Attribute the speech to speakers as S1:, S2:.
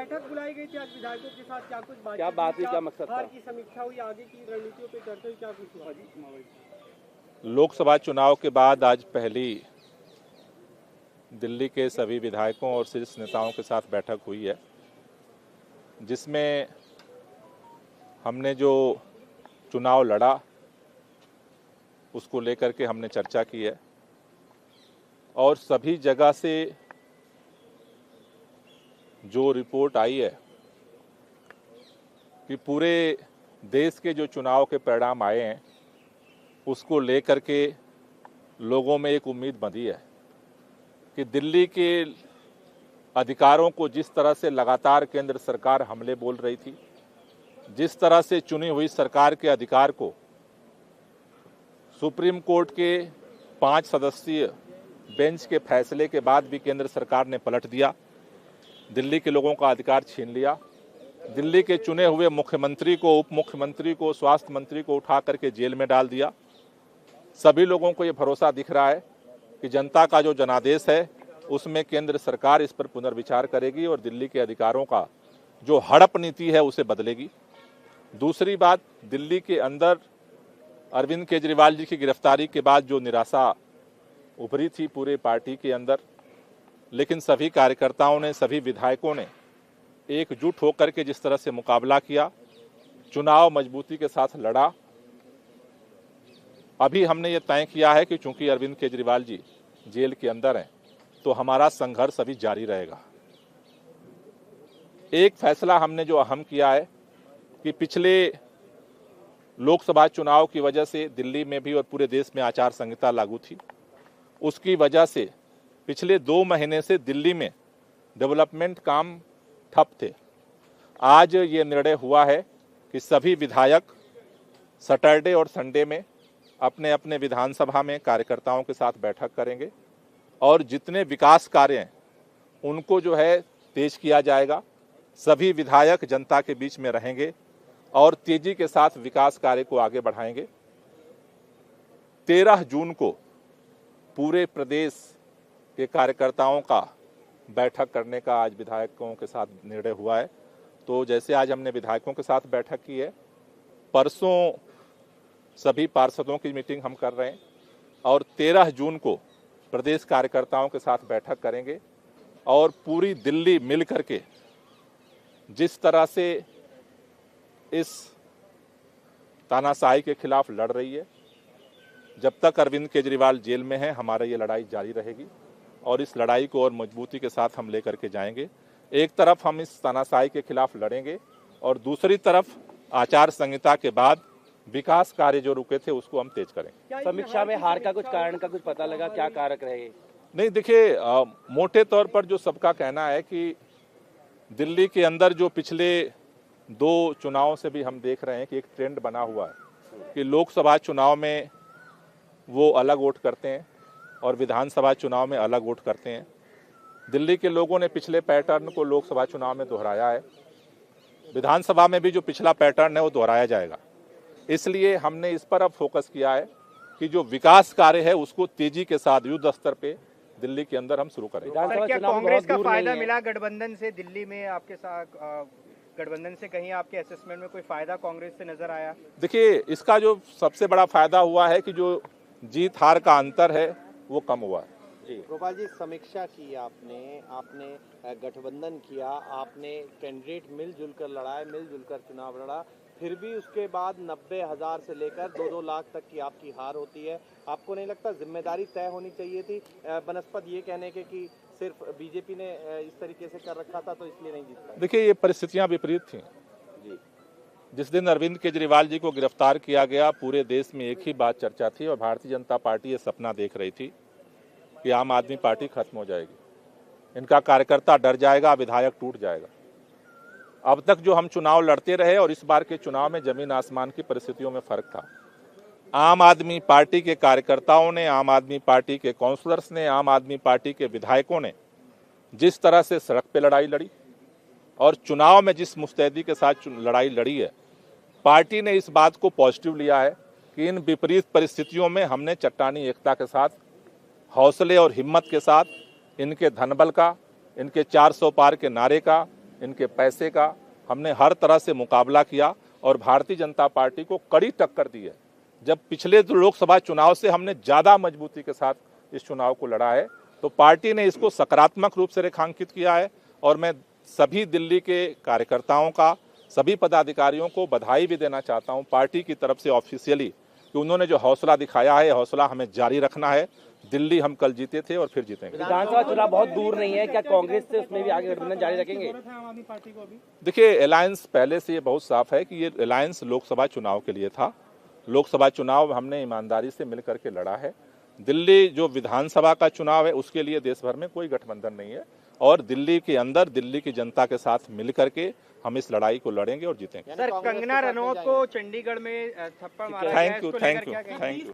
S1: बैठक बुलाई गई थी आज विधायकों के साथ, क्या कुछ
S2: क्या बात हुई, क्या मकसद था?
S1: हार की समीक्षा हुई, आगे की रणनीतियों पे चर्चा हुई, क्या कुछ हुआ?
S3: लोकसभा चुनाव के बाद आज पहली दिल्ली के सभी विधायकों और शीर्ष नेताओं के साथ बैठक हुई है, जिसमें हमने जो चुनाव लड़ा उसको लेकर के हमने चर्चा की है और सभी जगह से जो रिपोर्ट आई है कि पूरे देश के जो चुनाव के परिणाम आए हैं उसको लेकर के लोगों में एक उम्मीद बंधी है कि दिल्ली के अधिकारों को जिस तरह से लगातार केंद्र सरकार हमले बोल रही थी, जिस तरह से चुनी हुई सरकार के अधिकार को सुप्रीम कोर्ट के 5 सदस्यीय बेंच के फैसले के बाद भी केंद्र सरकार ने पलट दिया, दिल्ली के लोगों का अधिकार छीन लिया, दिल्ली के चुने हुए मुख्यमंत्री को, उप मुख्यमंत्री को, स्वास्थ्य मंत्री को उठा करके जेल में डाल दिया। सभी लोगों को ये भरोसा दिख रहा है कि जनता का जो जनादेश है उसमें केंद्र सरकार इस पर पुनर्विचार करेगी और दिल्ली के अधिकारों का जो हड़प नीति है उसे बदलेगी। दूसरी बात, दिल्ली के अंदर अरविंद केजरीवाल जी की गिरफ्तारी के बाद जो निराशा उभरी थी पूरे पार्टी के अंदर, लेकिन सभी कार्यकर्ताओं ने, सभी विधायकों ने एकजुट होकर के जिस तरह से मुकाबला किया, चुनाव मजबूती के साथ लड़ा। अभी हमने ये तय किया है कि चूंकि अरविंद केजरीवाल जी जेल के अंदर हैं तो हमारा संघर्ष अभी जारी रहेगा। एक फैसला हमने जो अहम किया है कि पिछले लोकसभा चुनाव की वजह से दिल्ली में भी और पूरे देश में आचार संहिता लागू थी, उसकी वजह से पिछले 2 महीने से दिल्ली में डेवलपमेंट काम ठप थे। आज ये निर्णय हुआ है कि सभी विधायक सैटरडे और संडे में अपने अपने विधानसभा में कार्यकर्ताओं के साथ बैठक करेंगे और जितने विकास कार्य हैं उनको जो है तेज किया जाएगा। सभी विधायक जनता के बीच में रहेंगे और तेजी के साथ विकास कार्य को आगे बढ़ाएंगे। 13 जून को पूरे प्रदेश के कार्यकर्ताओं का बैठक करने का आज विधायकों के साथ निर्णय हुआ है। तो जैसे आज हमने विधायकों के साथ बैठक की है, परसों सभी पार्षदों की मीटिंग हम कर रहे हैं और 13 जून को प्रदेश कार्यकर्ताओं के साथ बैठक करेंगे और पूरी दिल्ली मिल करके जिस तरह से इस तानाशाही के खिलाफ लड़ रही है, जब तक अरविंद केजरीवाल जेल में है हमारा ये लड़ाई जारी रहेगी और इस लड़ाई को और मजबूती के साथ हम लेकर के जाएंगे। एक तरफ हम इस तानाशाही के खिलाफ लड़ेंगे और दूसरी तरफ आचार संहिता के बाद विकास कार्य जो रुके थे उसको हम तेज करेंगे।
S2: समीक्षा में हार का कुछ कारण का कुछ पता लगा, क्या कारक रहे?
S3: नहीं, देखिए, मोटे तौर पर जो सबका कहना है कि दिल्ली के अंदर जो पिछले 2 चुनावों से भी हम देख रहे हैं कि एक ट्रेंड बना हुआ है कि लोकसभा चुनाव में वो अलग वोट करते हैं और विधानसभा चुनाव में अलग वोट करते हैं। दिल्ली के लोगों ने पिछले पैटर्न को लोकसभा चुनाव में दोहराया है, विधानसभा में भी जो पिछला पैटर्न है वो दोहराया जाएगा। इसलिए हमने इस पर अब फोकस किया है कि जो विकास कार्य है उसको तेजी के साथ युद्ध स्तर पे दिल्ली के अंदर हम शुरू करें।
S1: क्या कांग्रेस का फायदा मिला गठबंधन से दिल्ली में? आपके साथ गठबंधन से कहीं आपके असेसमेंट में कोई फायदा कांग्रेस से नजर आया?
S3: देखिए, इसका जो सबसे बड़ा फायदा हुआ है कि जो जीत हार का अंतर है वो कम हुआ है।
S4: गोपाल जी, समीक्षा की आपने गठबंधन किया, आपने कैंडिडेट मिलजुल कर लड़ा, मिलजुल कर चुनाव लड़ा, फिर भी उसके बाद 90,000 से लेकर 2-2 लाख तक की आपकी हार होती है। आपको नहीं लगता जिम्मेदारी तय होनी चाहिए थी, बनस्पत ये कहने के कि सिर्फ बीजेपी ने इस तरीके से कर रखा था तो इसलिए नहीं जीत पाई?
S3: देखिए, ये परिस्थितियां विपरीत थी जी। जिस दिन अरविंद केजरीवाल जी को गिरफ्तार किया गया, पूरे देश में एक ही बात चर्चा थी और भारतीय जनता पार्टी ये सपना देख रही थी कि आम आदमी पार्टी खत्म हो जाएगी, इनका कार्यकर्ता डर जाएगा, विधायक टूट जाएगा। अब तक जो हम चुनाव लड़ते रहे और इस बार के चुनाव में जमीन आसमान की परिस्थितियों में फर्क था। आम आदमी पार्टी के कार्यकर्ताओं ने, आम आदमी पार्टी के काउंसलर्स ने, आम आदमी पार्टी के विधायकों ने जिस तरह से सड़क पे लड़ाई लड़ी और चुनाव में जिस मुस्तैदी के साथ लड़ाई लड़ी है, पार्टी ने इस बात को पॉजिटिव लिया है कि इन विपरीत परिस्थितियों में हमने चट्टानी एकता के साथ, हौसले और हिम्मत के साथ, इनके धनबल का, इनके 400 पार के नारे का, इनके पैसे का हमने हर तरह से मुकाबला किया और भारतीय जनता पार्टी को कड़ी टक्कर दी है। जब पिछले लोकसभा चुनाव से हमने ज़्यादा मजबूती के साथ इस चुनाव को लड़ा है, तो पार्टी ने इसको सकारात्मक रूप से रेखांकित किया है और मैं सभी दिल्ली के कार्यकर्ताओं का, सभी पदाधिकारियों को बधाई भी देना चाहता हूं पार्टी की तरफ से ऑफिशियली कि उन्होंने जो हौसला दिखाया है, हौसला हमें जारी रखना है। दिल्ली हम कल जीते थे और फिर जीतेंगे।
S2: विधानसभा चुनाव बहुत दूर नहीं है, क्या कांग्रेस से उसमें भी आगे गठबंधन जारी रखेंगे?
S3: देखिए, अलायंस पहले से ये बहुत साफ है कि ये अलायंस लोकसभा चुनाव के लिए था। लोकसभा चुनाव हमने ईमानदारी से मिल करके लड़ा है। दिल्ली जो विधानसभा का चुनाव है उसके लिए देश भर में कोई गठबंधन नहीं है और दिल्ली के अंदर दिल्ली की जनता के साथ मिल करके हम इस लड़ाई को लड़ेंगे और जीतेंगे।
S1: सर, कंगना रनौत को चंडीगढ़ में थप्पड़ मारा गया है,
S3: थैंक यू,
S1: इसको
S3: थैंक
S1: लेकर
S3: यू,
S1: क्या कहेंगे?
S3: Thank you.